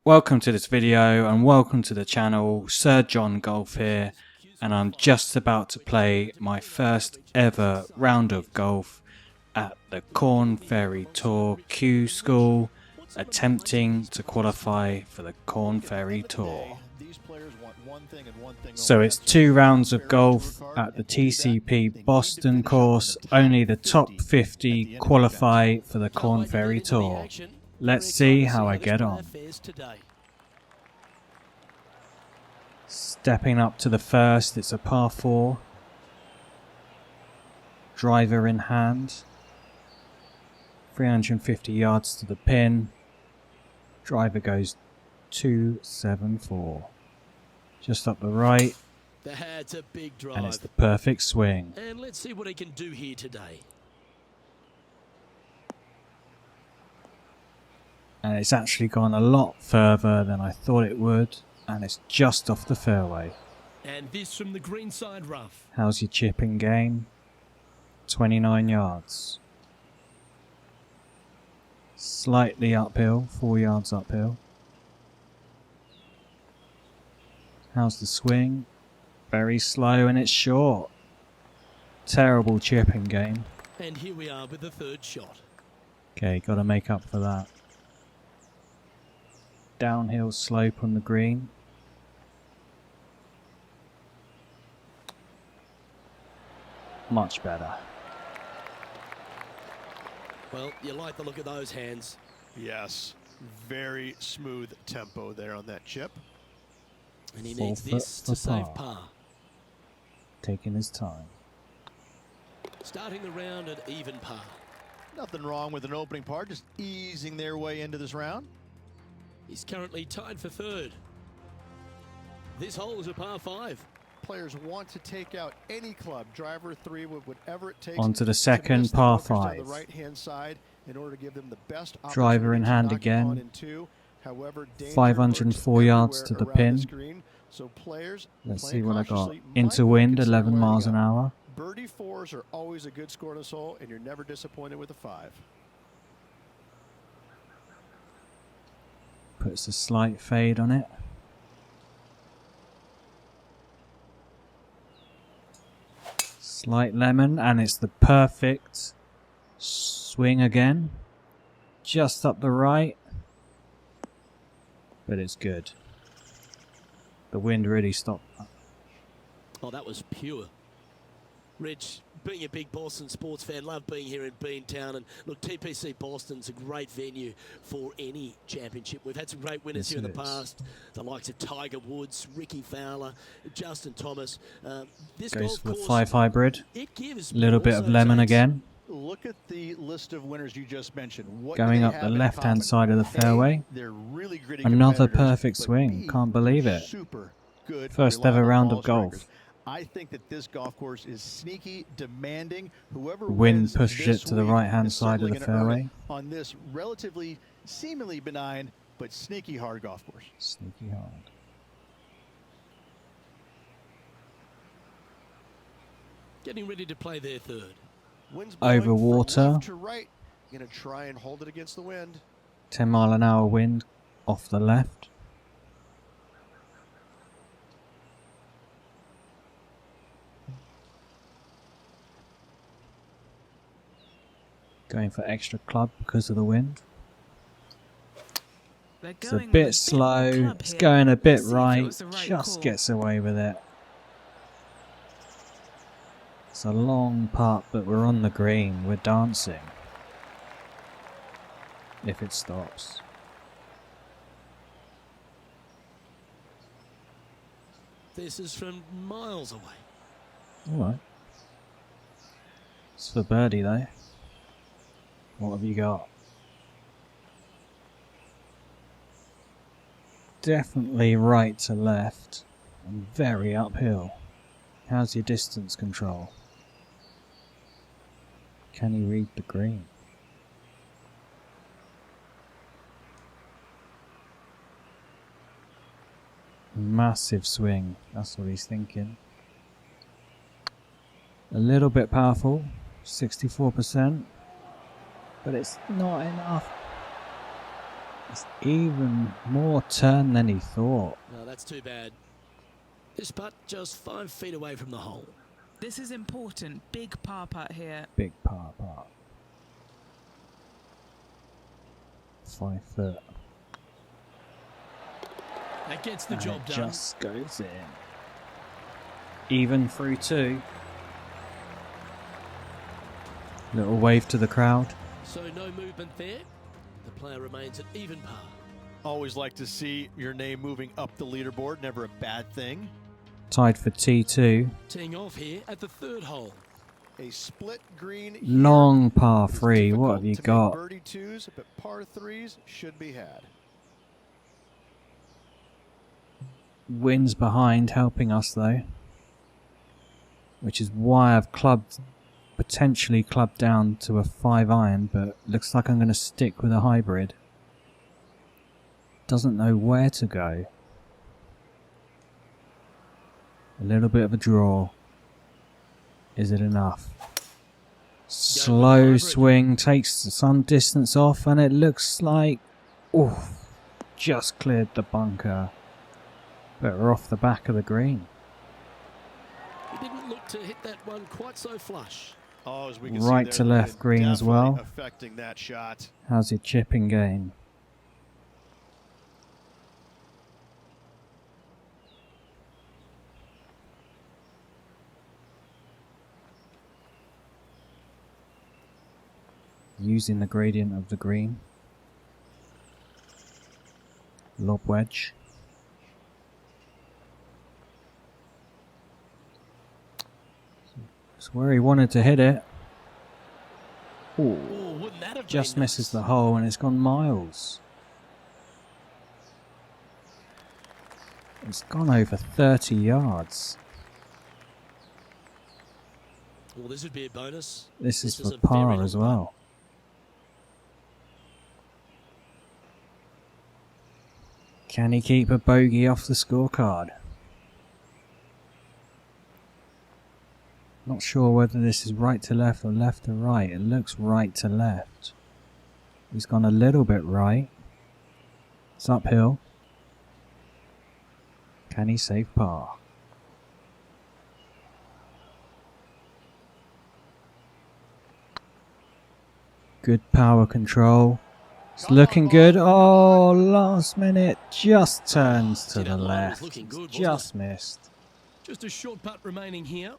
Welcome to this video and welcome to the channel. Sir John Golf here, and I'm just about to play my first ever round of golf at the Korn Ferry Tour Q School, attempting to qualify for the Korn Ferry Tour. So it's 2 rounds of golf at the TPC Boston course. Only the top 50 qualify for the Korn Ferry Tour. Let's see how I get on. Stepping up to the first, it's a par 4. Driver in hand. 350 yards to the pin. Driver goes 274. Just up the right. That's a big drive. And it's the perfect swing. And let's see what he can do here today. And it's actually gone a lot further than I thought it would, and it's just off the fairway. And this from the greenside rough. How's your chipping game? 29 yards. Slightly uphill, 4 yards uphill. How's the swing? Very slow and it's short. Terrible chipping game. And here we are with the third shot. Okay, got to make up for that. Downhill slope on the green. Much better. Well, you like the look of those hands. Yes, very smooth tempo there on that chip. And he needs this to save par. Taking his time. Starting the round at even par. Nothing wrong with an opening par, just easing their way into this round. He's currently tied for third. This hole is a par 5. Players want to take out any club, driver 3, with whatever it takes. On to the second par 5. The right-hand side in order to give them the best driver in hand again. However, 504 yards to the pin. So players, let's see what I got. Into wind, 11 miles an hour. Birdie 4s are always a good score in this hole, and you're never disappointed with a 5. Puts a slight fade on it. Slight lemon, and it's the perfect swing again. Just up the right. But it's good. The wind really stopped that. Oh, that was pure. Rich, being a big Boston sports fan, love being here in Beantown. And look, TPC Boston's a great venue for any championship. We've had some great winners here in the past. The likes of Tiger Woods, Ricky Fowler, Justin Thomas. This goes golf for the course, 5 hybrid. It gives little bit of lemon again. Look at the list of winners you just mentioned. What going up the left-hand side of the fairway. They're really gritty. Another perfect swing. Can't believe it. Super good. First ever round of golf. I think that this golf course is sneaky, demanding. Whoever wind pushes it to the right-hand side of the fairway. On this relatively, seemingly benign, but sneaky hard golf course. Sneaky hard. Getting ready to play their third. Over water. To right. Gonna try and hold it against the wind. 10 mile an hour wind off the left. Going for extra club because of the wind. It's a bit slow. It's going a bit right. Just gets away with it. It's a long putt, but we're on the green. We're dancing. If it stops. This is from miles away. Alright. It's for birdie though. What have you got? Definitely right to left and very uphill. How's your distance control? Can you read the green? Massive swing, that's what he's thinking. A little bit powerful, 64%. But it's not enough. It's even more turn than he thought. No, that's too bad. This putt just 5 feet away from the hole. This is important. Big par putt here. Big par putt. 5 foot. That gets the And job it done. just goes in. Even through 2. Little wave to the crowd. So no movement there. The player remains at even par. Always like to see your name moving up the leaderboard. Never a bad thing. Tied for T2. Teeing off here at the 3rd hole. A split green. Here. Long par It's 3. What difficult have you to make got? birdie 2s, but par 3s should be had. Wind's behind, helping us though. Which is why I've potentially clubbed down to a 5-iron, but looks like I'm going to stick with a hybrid. Doesn't know where to go. A little bit of a draw. Is it enough? Slow swing, takes some distance off, and it looks like... oof, just cleared the bunker. But we're off the back of the green. He didn't look to hit that one quite so flush. Oh, as we can Right see to there, left green as well. definitely affecting that shot. How's your chipping game? Using the gradient of the green. Lob wedge. It's where he wanted to hit it. Ooh, Oh, wouldn't that have just been misses nice? the hole and it's gone miles. It's gone over 30 yards. Well, this would be a bonus. This is This is for a very par long as putt. well. Can he keep a bogey off the scorecard? Not sure whether this is right to left or left to right. It looks right to left. He's gone a little bit right. It's uphill. Can he save par? Good power control. It's looking good. Oh, last minute. Just turns to See, the that line was left. looking good, wasn't Just missed. Just a short putt remaining here.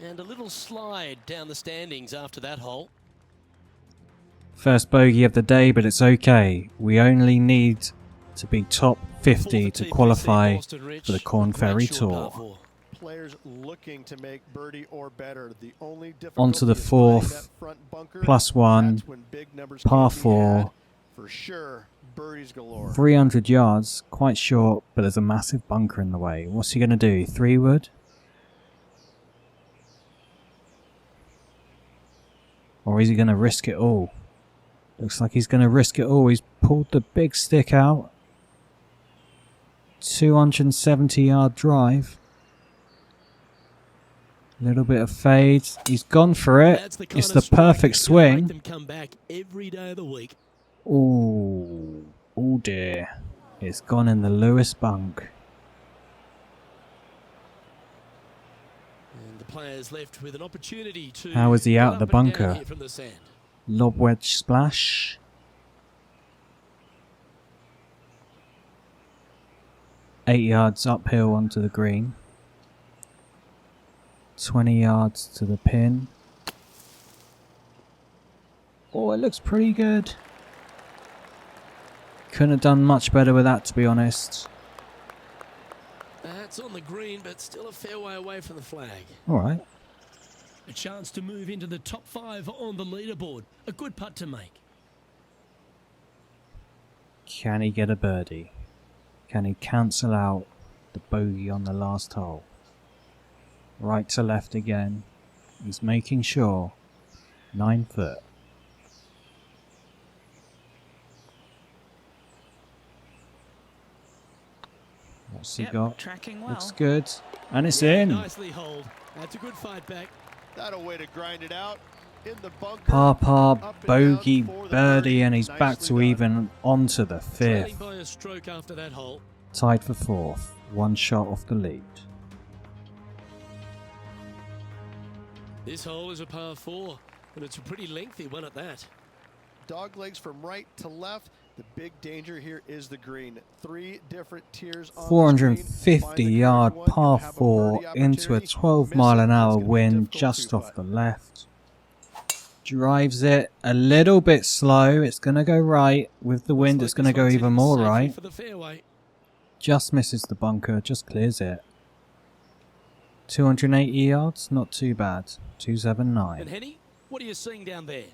And a little slide down the standings after that hole. First bogey of the day, but it's okay. We only need to be top 50 to TPC qualify Boston, Rich. for the Korn Great Ferry short par Tour. 4. Players looking to make birdie or better. The only Onto the difficulty is finding fourth, that front bunker. +1, That's when big numbers par can be 4. had. For sure, birdies galore. 300 yards, quite short, but there's a massive bunker in the way. What's he going to do? 3-wood? Or is he going to risk it all? Looks like he's going to risk it all. He's pulled the big stick out. 270-yard drive. Little bit of fade. He's gone for it. That's the kind It's of the strike perfect that's gonna make swing. them come back every day of the week. Ooh. Oh dear. It's gone in the Lewis bunk. And the players left with an opportunity to How is he get out up the and down bunker? here from the sand. Lob wedge splash. 8 yards uphill onto the green. 20 yards to the pin. Oh, it looks pretty good. Couldn't have done much better with that, to be honest. That's on the green, but still a fair way away from the flag. Alright. A chance to move into the top 5 on the leaderboard. A good putt to make. Can he get a birdie? Can he cancel out the bogey on the last hole? Right to left again. He's making sure. 9 foot. What's he got? Tracking well. Looks good. And it's in. Nicely holed. That's a good fight back. That a way to grind it out. in the bunker. Par, Up and bogey, down for the birdie, and he's back Nicely to done. even onto the Trailing fifth. by a stroke after that hole. Tied for fourth, one shot off the lead. This hole is a par 4, and it's a pretty lengthy one at that. Dog legs from right to left. The big danger here is the green. 3 different tiers on the 450 screen. Find the yard correct one, par you have a 4 birdie into a opportunity. 12 Miss mile it, an it's hour gonna be a wind difficult just off two-putt. the left. Drives it a little bit slow. It's going to go right. With the wind, it's going to go even more right. For the fairway. Just misses the bunker, just clears it. 280 yards, not too bad. And 279. Henny, what are you seeing down there?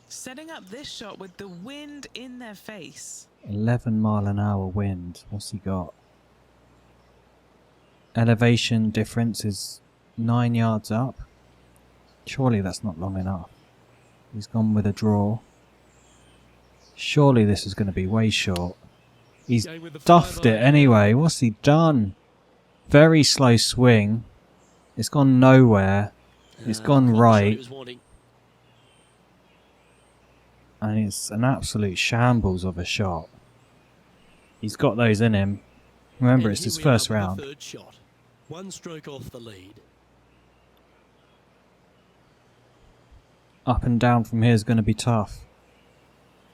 Setting up this shot with the wind in their face. 11 mile an hour wind. What's he got? Elevation difference is 9 yards up. Surely that's not long enough. He's gone with a draw. Surely this is going to be way short. He's Going with the duffed it 5-iron. anyway. What's he done? Very slow swing. It's gone nowhere. It's gone Not the shot he right. was wanting. And it's an absolute shambles of a shot. He's got those in him. Remember, And it's here his we first are with round. the third shot. 1 stroke off the lead. Up and down from here is going to be tough.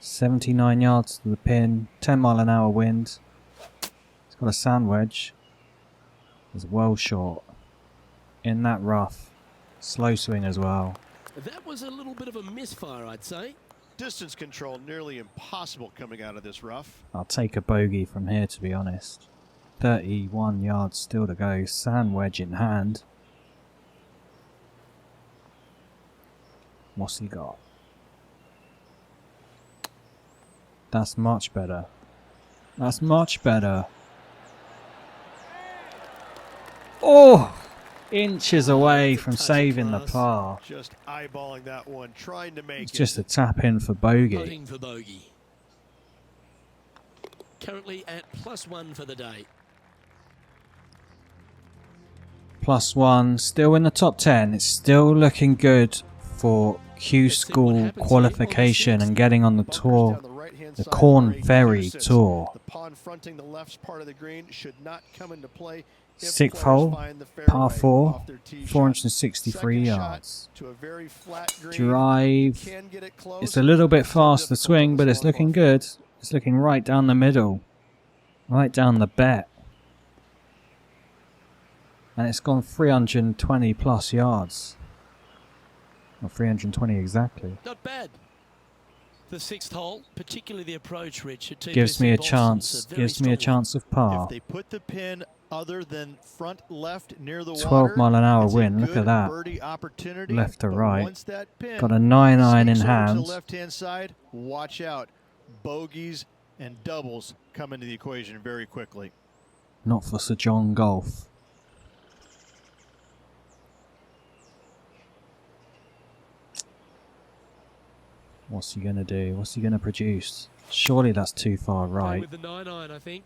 79 yards to the pin. 10 mile an hour wind. He's got a sand wedge. It's well short. In that rough. Slow swing as well. That was a little bit of a misfire, I'd say. Distance control nearly impossible coming out of this rough. I'll take a bogey from here, to be honest. 31 yards still to go. Sand wedge in hand. What's he got? That's much better. That's much better. Oh! Inches away from saving the par. Just eyeballing that one, trying to make It's it. just a tap in for bogey. Putting for bogey. Currently at +1 for the day. +1, still in the top 10. It's still looking good for Q Let's see what School happens here on qualification the and getting on the Bunkers tour. down the right-hand The side Korn for a Ferry nuisance. Tour. The pond fronting the left part of the green should not come into play. If Sixth players hole, find the par fairway 4, off their tee shot. 463 Second shot yards. to a very flat green. Drive. Can get it close. It's a little bit fast, the Difficult swing, on but this it's long looking ball. good. It's looking right down the middle. Right down the bet. And it's gone 320 plus yards. Or 320 exactly. Not bad. The 6th hole, particularly the approach, Rich, at TPC Gives me a Boston's chance. very Gives me a strong one. chance of par. If they put the pin other than front left near the 12 water, mile an hour it's a wind. Look good at that. birdie opportunity, Left to but right. once that pin Got a 9-iron in sneaks over to hand. the left-hand side, watch out. Bogeys and doubles come into the equation very quickly. Not for Sir John Golf. What's he going to do? What's he going to produce? Surely that's too far Play right. with the 9-iron, I think.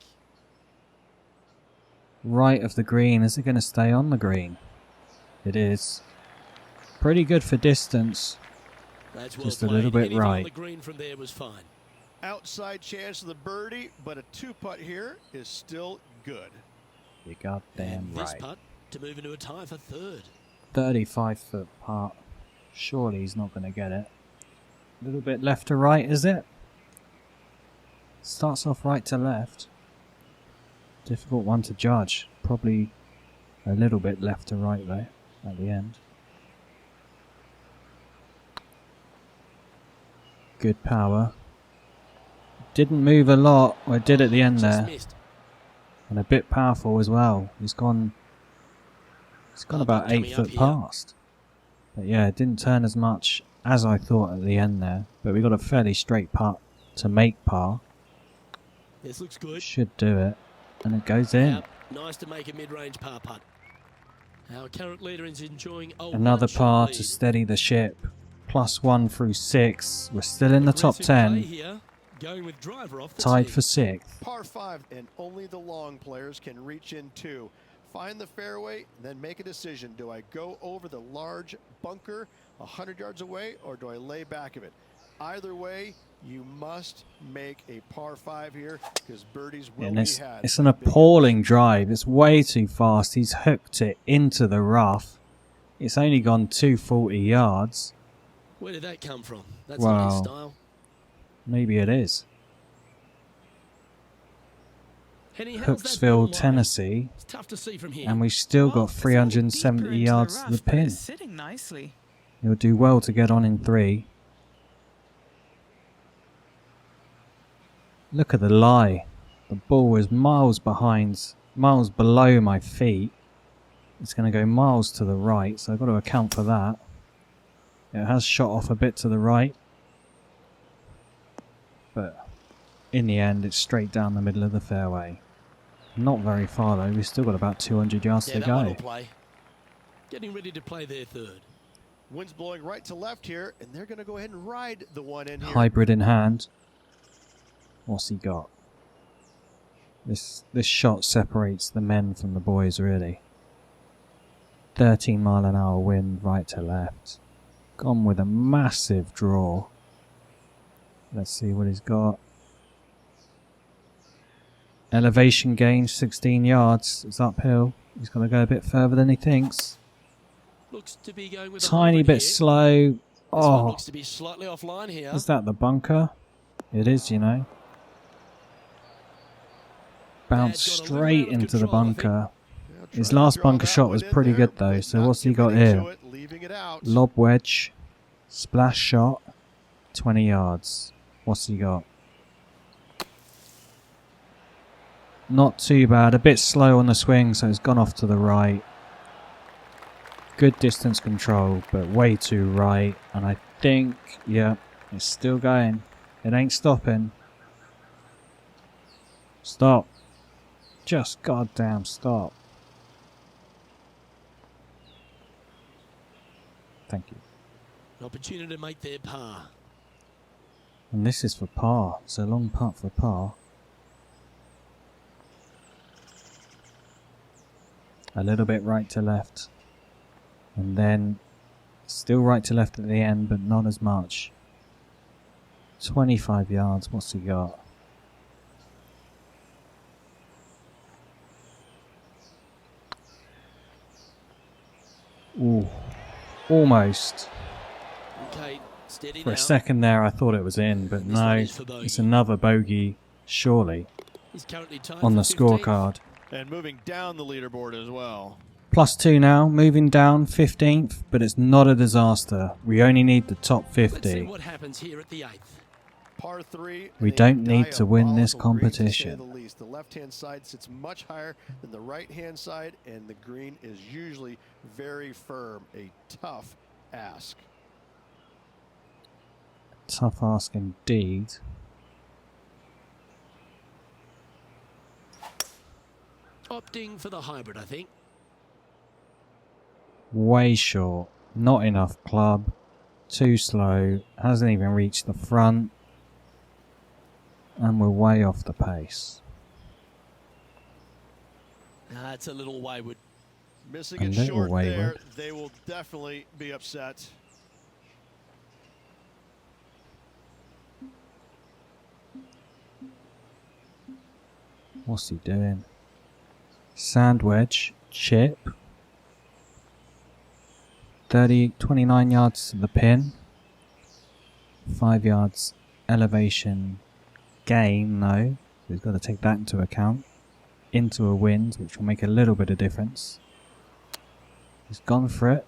Right of the green. Is it going to stay on the green? It is. Pretty good for distance. That's well Just a played. little bit Anything on right. the green from there was fine. Outside chance of the birdie, but a 2-putt here is still good. You goddamn And this right. putt to move into a tie for 3rd. 35-foot putt. Surely he's not going to get it. A little bit left to right, is it? Starts off right to left. Difficult one to judge. Probably a little bit left to right though, at the end. Good power. Didn't move a lot, or it did at the end Just there. missed. And a bit powerful as well. He's gone about 8 coming up foot here. past. But yeah, it didn't turn as much as I thought at the end there. But we got a fairly straight putt to make par. This looks good. Should do it. And it goes in. Yep, nice to make a mid-range par putt. Our current leader is enjoying a Another one-shot par lead. to steady the ship. +1 through 6. We're still in the top Aggressive play 10. here, going with driver off the Tied tee. for 6th. Par 5, and only the long players can reach in 2. Find the fairway, and then make a decision. Do I go over the large bunker 100 yards away, or do I lay back of it? Either way, you must make a par 5 here, because birdies will And be it's, had. it's an appalling drive. It's way too fast. He's hooked it into the rough. It's only gone 240 yards. Where did that come from? That's not his Wow. style. Maybe it is. Henny, how's that Hooksville, ball lie? Tennessee. It's tough to see from here. And we've still Well, got it's a little deeper 370 into yards to rough, the but pin. it's sitting nicely. He'll do well to get on in 3. Look at the lie. The ball is miles behind, miles below my feet. It's going to go miles to the right, so I've got to account for that. It has shot off a bit to the right. But in the end, it's straight down the middle of the fairway. Not very far though, we've still got about 200 yards Yeah, to that one will go. play. Getting ready to play their third. Wind's blowing right to left here, and they're going to go ahead and ride the one in here. Hybrid in hand. What's he got? This shot separates the men from the boys really. 13 mile an hour wind right to left. Gone with a massive draw. Let's see what he's got. Elevation gain 16 yards. It's uphill. He's got to go a bit further than he thinks. Looks to be going with a Tiny hybrid bit here. slow. This one Oh, looks to be slightly offline here. is that the bunker? It is, you know. Bounced Got a little straight out of into the control, I think. bunker. Yeah, His trying to last draw bunker that shot one was in pretty there, good though, but so not what's he got committing to here? it, leaving it out. Lob wedge, splash shot, 20 yards. What's he got? Not too bad, a bit slow on the swing, so it's gone off to the right. Good distance control, but way too right. And I think, yeah, it's still going. It ain't stopping. Stop. Just goddamn stop. Thank you. An opportunity to make their par. And this is for par. It's a long putt for par. A little bit right to left. And then still right to left at the end, but not as much. 25 yards. What's he got? Ooh. Almost. Okay, steady For now. a second there I thought it was in, but This one no. is for bogey. It's another bogey, surely, He's currently tied on the for 15th. scorecard. And moving down the leaderboard as well. +2 now, moving down 15th, but it's not a disaster. We only need the top Let's see 50. what happens here at the 8th. Par 3. We and a don't need to win this diabolical green, to say competition. the least. The left-hand side sits much higher than the right-hand side, and the green is usually very firm. A tough ask. Tough ask indeed. Opting for the hybrid, I think. Way short. Not enough club. Too slow. Hasn't even reached the front. And we're way off the pace. It's a little wayward. Missing A it little short there, wayward. they will definitely be upset. What's he doing? Sand wedge. Chip. 29 yards to the pin. 5 yards elevation gain, no. We've got to take that into account. Into a wind, which will make a little bit of difference. He's gone for it.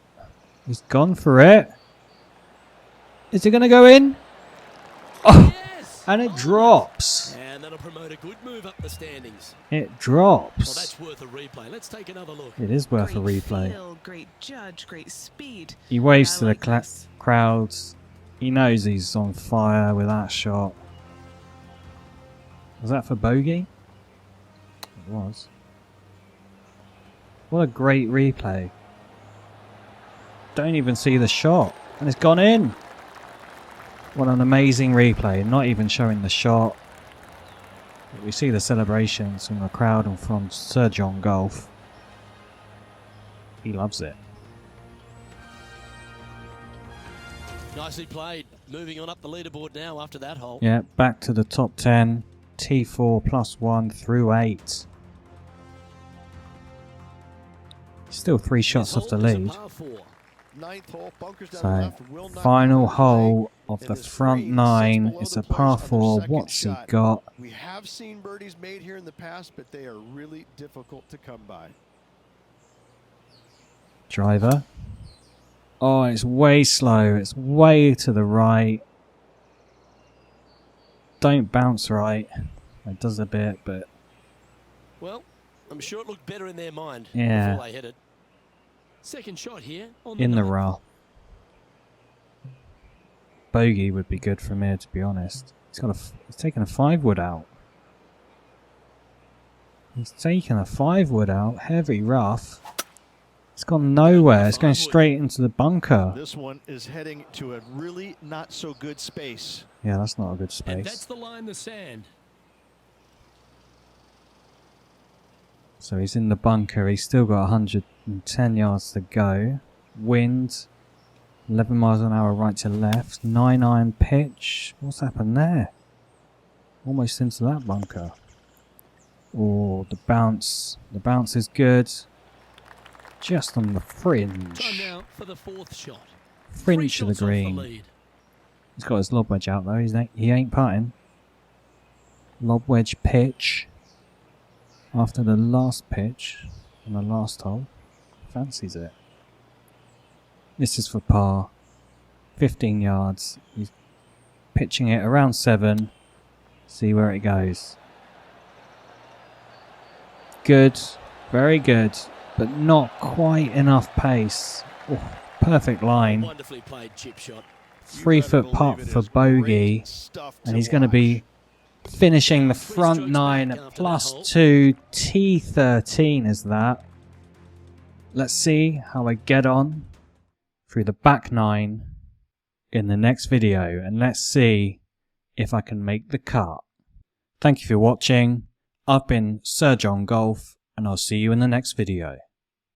He's gone for it. Is it going to go in? Oh, Yes! and it Oh, drops. And that'll promote a good move up the standings. It Well, drops. that's worth a replay. Let's take another look. It is worth a Great replay. feel, great judge, great speed. He waves Yeah, I to like the this. crowds. He knows he's on fire with that shot. Was that for bogey? It was. What a great replay. Don't even see the shot. And it's gone in. What an amazing replay. Not even showing the shot. But we see the celebrations from the crowd and from Sir John Golf. He loves it. Nicely played. Moving on up the leaderboard now after that hole. Yeah, back to the top 10. T4 +1 through 8. Still 3 shots off the lead. Ninth hole, bunkers down the So, left, will not final go hole of in the this front free, 9. 6 below It's the a players par on their 4. second What's he shot. got? We have seen birdies made here in the past, but they are really difficult to come by. Driver. Oh, it's way slow. It's way to the right. Don't bounce right. It does a bit, but... Well, I'm sure it looked better in their mind Yeah. before they hit it. Second shot here on in the ninth. rough. Bogey would be good from here, to be honest. He's taken a 5-wood out. He's taken a 5-wood out. Heavy rough. It's gone nowhere. It's going straight into the bunker. This one is heading to a really not so good space. Yeah, that's not a good And that's space. the line in the sand. So he's in the bunker. He's still got 110 yards to go. Wind. 11 miles an hour right to left. 9-iron pitch. What's happened there? Almost into that bunker. Oh, the bounce. The bounce is good. Just on the Time fringe. now for the fourth shot. Fringe of the Shots off green. lead. He's got his lob wedge out though. He ain't putting. Lob wedge pitch. After the last pitch on the last hole. Fancies it. This is for par. 15 yards. He's pitching it around 7. See where it goes. Good. Very good. But not quite enough pace. Oh, perfect line. Wonderfully played chip shot. 3-foot putt for bogey. And he's going to be finishing the front 9 at +2. T13 is that. Let's see how I get on through the back 9 in the next video. And let's see if I can make the cut. Thank you for watching. I've been Sir John Golf, and I'll see you in the next video.